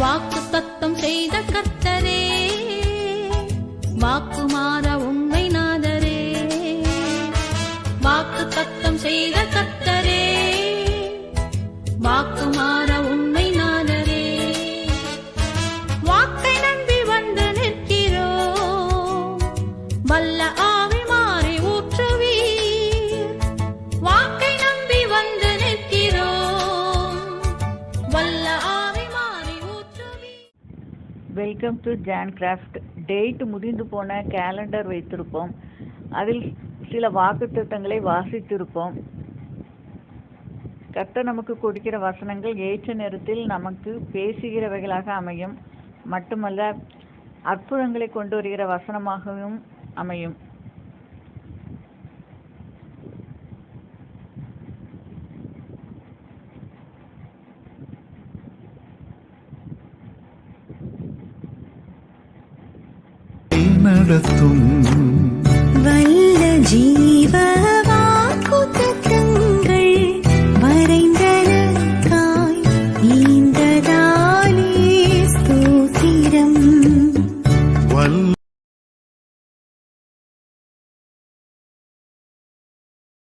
வாக்கு தத்தம் செய்த கர்த்தரே, வாக்கு மாற உண்மை நாதரே. வாக்கு தத்தம் செய்த கர்த்தரே, வாக்கு மாற உண்மை நாதரே. வாக்கை நம்பி வந்து நிற்கிறோம், வல்ல ஆவி மாறி ஊற்றுவீர். வாக்கை நம்பி வந்து நிற்கிறோம், வல்ல ஆவி மாறி ஊற்றுவீர். Welcome to John craft. Date முடிந்து போன கேலண்டர் வைத்திருப்போம். அதில் சில வாக்குத்தத்தங்களை வாசித்திருப்போம். கர்த்தர் நமக்கு கொடுக்கிற வசனங்கள் ஏற்ற நேரத்தில் நமக்கு பேசுகிறவைகளாக அமையும். மட்டுமல்ல, அற்புதங்களை கொண்டு வருகிற வசனமாகவும் அமையும். நடத்தும் வல்ல ஜீவ